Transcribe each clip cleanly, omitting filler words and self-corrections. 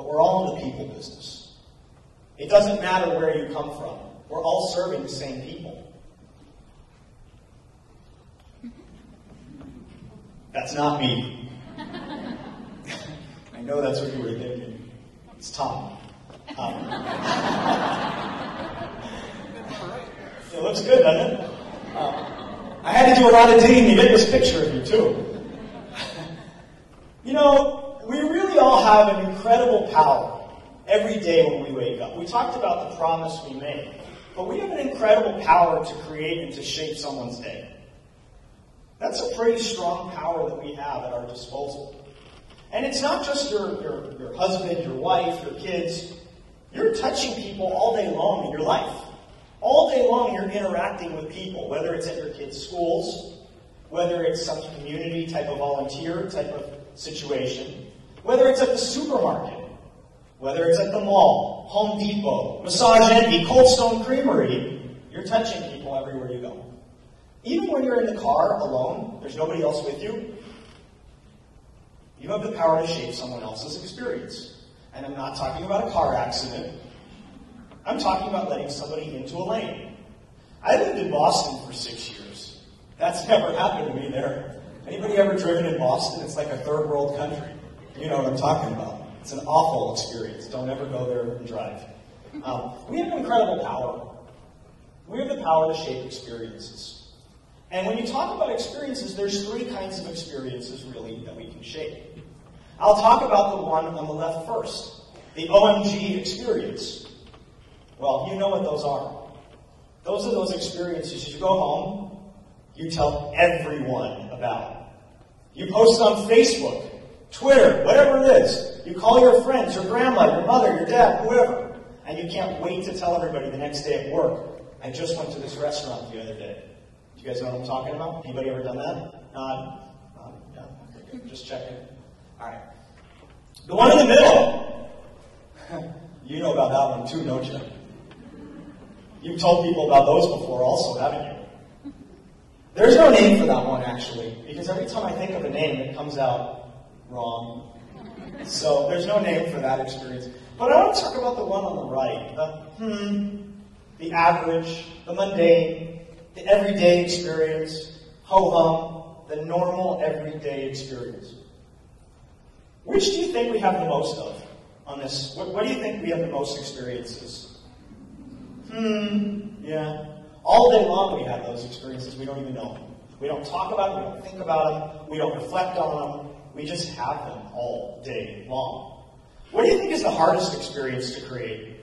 but we're all in the people business. It doesn't matter where you come from. We're all serving the same people. That's not me. I know that's what you were thinking. It's Tom. It looks good, doesn't it? I had to do a lot of digging to get this picture of you, too. You know, we really all have an incredible power every day when we wake up. We talked about the promise we made, but we have an incredible power to create and to shape someone's day. That's a pretty strong power that we have at our disposal. And it's not just your husband, your wife, your kids. You're touching people all day long in your life. All day long you're interacting with people, whether it's at your kids' schools, whether it's some community type of volunteer type of situation, whether it's at the supermarket, whether it's at the mall, Home Depot, Massage Envy, Cold Stone Creamery, you're touching people everywhere you go. Even when you're in the car alone, there's nobody else with you, you have the power to shape someone else's experience. And I'm not talking about a car accident. I'm talking about letting somebody into a lane. I lived in Boston for 6 years. That's never happened to me there. Anybody ever driven in Boston? It's like a third world country. You know what I'm talking about. It's an awful experience. Don't ever go there and drive. We have incredible power. We have the power to shape experiences. And when you talk about experiences, there's three kinds of experiences, really, that we can shape. I'll talk about the one on the left first, the OMG experience. Well, you know what those are. Those are those experiences you go home, you tell everyone about. You post on Facebook, Twitter, whatever it is. You call your friends, your grandma, your mother, your dad, whoever, and you can't wait to tell everybody the next day at work, I just went to this restaurant the other day. Do you guys know what I'm talking about? Anybody ever done that? Yeah, okay, good. Just checking. All right. The one in the middle. You know about that one too, don't you? You've told people about those before also, haven't you? There's no name for that one, actually, because every time I think of a name, it comes out wrong. So there's no name for that experience. But I want to talk about the one on the right. The average, the mundane, the everyday experience, ho-hum, the normal everyday experience. Which do you think we have the most of on this? What do you think we have the most experiences? Yeah. All day long we have those experiences. We don't even know them. We don't talk about them. We don't think about them. We don't reflect on them. We just have them all day long. What do you think is the hardest experience to create?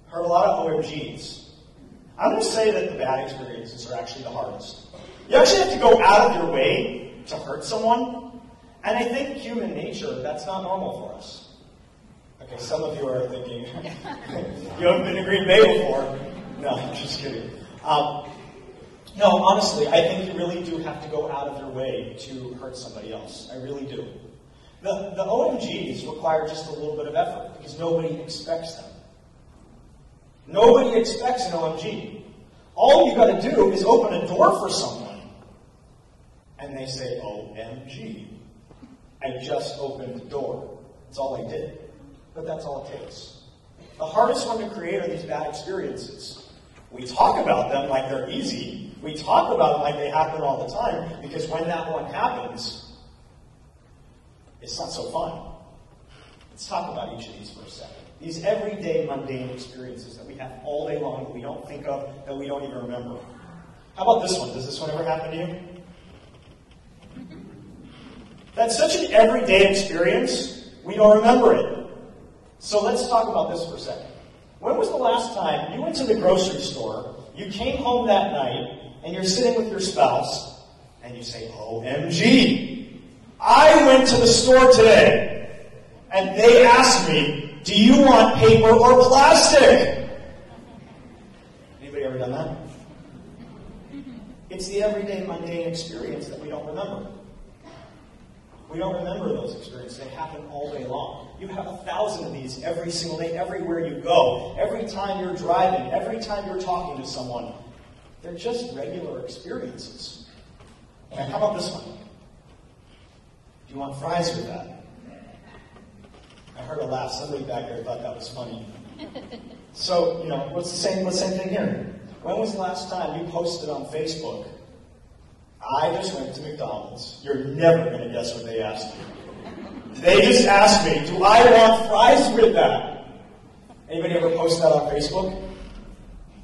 Heard a lot of OMGs. I'm going to say that the bad experiences are actually the hardest. You actually have to go out of your way to hurt someone. And I think human nature, that's not normal for us. Okay, some of you are thinking, you haven't been to Green Bay before. No, I'm just kidding. No, honestly, I think you really do have to go out of your way to hurt somebody else. I really do. The OMGs require just a little bit of effort because nobody expects them. Nobody expects an OMG. All you've got to do is open a door for someone. And they say, OMG. I just opened the door. That's all I did. But that's all it takes. The hardest one to create are these bad experiences. We talk about them like they're easy. We talk about them like they happen all the time, because when that one happens, it's not so fun. Let's talk about each of these for a second. These everyday mundane experiences that we have all day long that we don't think of, that we don't even remember. How about this one? Does this one ever happen to you? That's such an everyday experience, we don't remember it. So let's talk about this for a second. When was the last time you went to the grocery store, you came home that night, and you're sitting with your spouse, and you say, OMG, I went to the store today, and they asked me, do you want paper or plastic? Anybody ever done that? It's the everyday mundane experience that we don't remember. We don't remember those experiences. They happen all day long. You have 1,000 of these every single day, everywhere you go. Every time you're driving, every time you're talking to someone. They're just regular experiences. And how about this one? Do you want fries with that? heard a laugh. Somebody back there thought that was funny. So, what's the same thing here? When was the last time you posted on Facebook, I just went to McDonald's? You're never going to guess what they asked me. They just asked me, do I want fries with that? Anybody ever post that on Facebook?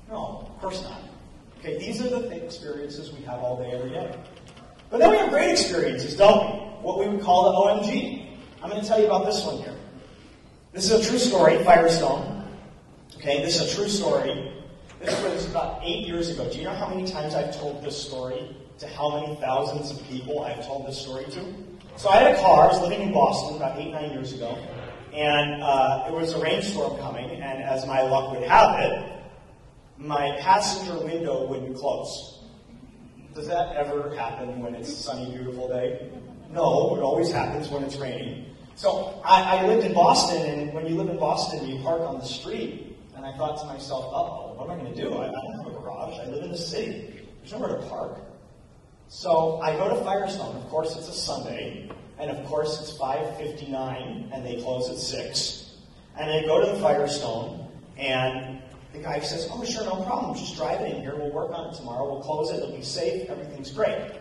No, of course not. Okay, these are the experiences we have all day, every day. But then we have great experiences, don't we? What we would call the OMG. I'm going to tell you about this one here. This is a true story, Firestone. Okay, this is a true story. This was about 8 years ago. Do you know how many times I've told this story to how many thousands of people I've told this story to? So I had a car. I was living in Boston about 9 years ago. And it was a rainstorm coming. And as my luck would have it, my passenger window wouldn't close. Does that ever happen when it's a sunny, beautiful day? No, it always happens when it's raining. So I lived in Boston, and when you live in Boston, you park on the street. And I thought to myself, uh-oh, what am I going to do? I don't have a garage. I live in the city. There's nowhere to park. So I go to Firestone. Of course, it's a Sunday. And of course, it's 5:59, and they close at 6. And I go to the Firestone, and the guy says, oh, sure, no problem. Just drive it in here. We'll work on it tomorrow. We'll close it. It'll be safe. Everything's great.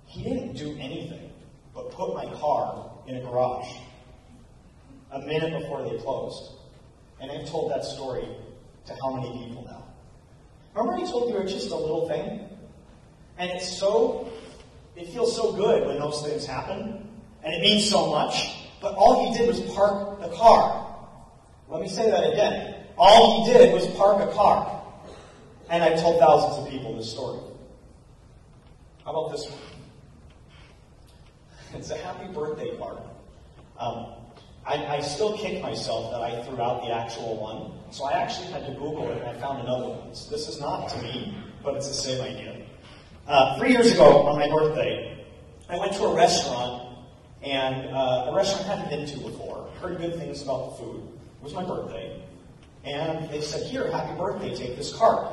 He didn't do anything but put my car in a garage a minute before they closed. And I've told that story to how many people now? Remember I told you it's just a little thing? And it feels so good when those things happen. And it means so much. But all he did was park the car. Let me say that again. All he did was park a car. And I've told thousands of people this story. How about this one? It's a happy birthday card. I still kick myself that I threw out the actual one. So I actually had to Google it, and I found another one. So this is not to me, but it's the same idea. 3 years ago, on my birthday, I went to a restaurant, and a restaurant I hadn't been to before. Heard good things about the food. It was my birthday. And they said, here, happy birthday, take this card.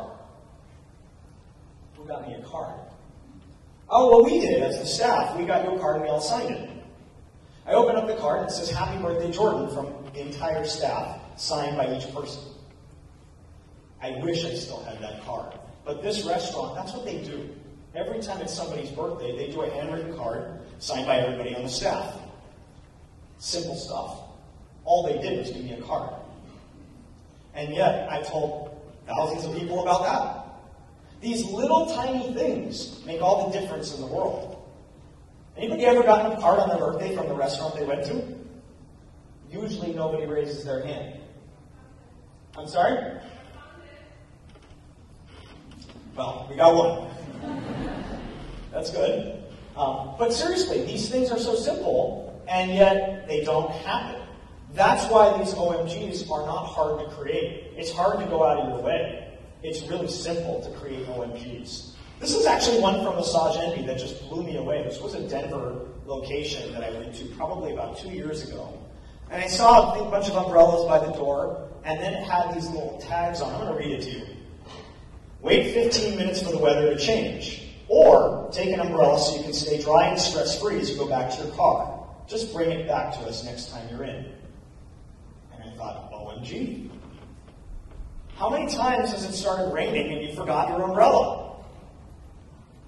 Who got me a card? Oh, well, we did, as the staff. We got you a card, and we all signed it. I open up the card, and it says, happy birthday, Jordan, from the entire staff, signed by each person. I wish I still had that card. But this restaurant, that's what they do. Every time it's somebody's birthday, they do a handwritten card, signed by everybody on the staff. Simple stuff. All they did was give me a card. And yet, I told thousands of people about that. These little tiny things make all the difference in the world. Anybody ever gotten a card on their birthday from the restaurant they went to? Usually nobody raises their hand. I'm sorry? Well, we got one. That's good. But seriously, these things are so simple, and yet they don't happen. That's why these OMGs are not hard to create. It's hard to go out of your way. It's really simple to create OMGs. This is actually one from Massage Envy that just blew me away. This was a Denver location that I went to probably about 2 years ago. And I saw a bunch of umbrellas by the door, and then it had these little tags on. I'm going to read it to you. Wait 15 minutes for the weather to change. Or take an umbrella so you can stay dry and stress-free as you go back to your car. Just bring it back to us next time you're in. And I thought, OMG. How many times has it started raining and you forgot your umbrella?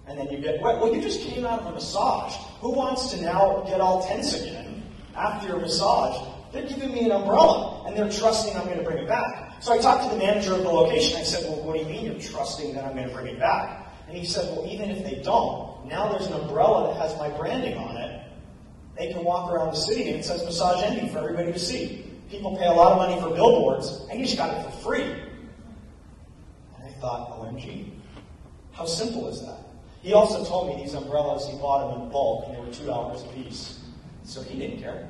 And then you get wet. Well, you just came out of a massage. Who wants to now get all tense again after your massage? They're giving me an umbrella, and they're trusting I'm going to bring it back. So I talked to the manager of the location. I said, well, what do you mean you're trusting that I'm going to bring it back? And he said, well, even if they don't, now there's an umbrella that has my branding on it. They can walk around the city, and it says Massage Envy for everybody to see. People pay a lot of money for billboards, and you just got it for free. And I thought, OMG, how simple is that? He also told me these umbrellas, he bought them in bulk, and they were $2 a piece. So he didn't care.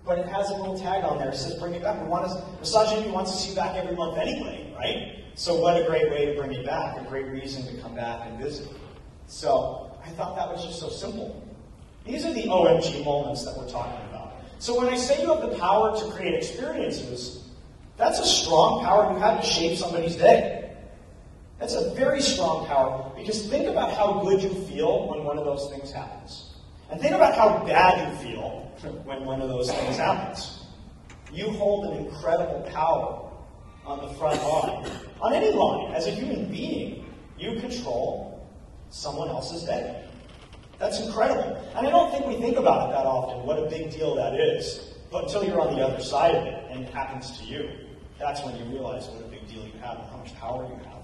But it has a little tag on there that says, bring it back. Massage Envy wants to see you back every month anyway, right? So what a great way to bring it back, a great reason to come back and visit. So I thought that was just so simple. These are the OMG moments that we're talking about. So when I say you have the power to create experiences, that's a strong power you have to shape somebody's day. That's a very strong power, because think about how good you feel when one of those things happens. And think about how bad you feel when one of those things happens. You hold an incredible power on the front line. On any line, as a human being, you control someone else's day. That's incredible. And I don't think we think about it that often, what a big deal that is. But until you're on the other side of it and it happens to you, that's when you realize what a big deal you have and how much power you have.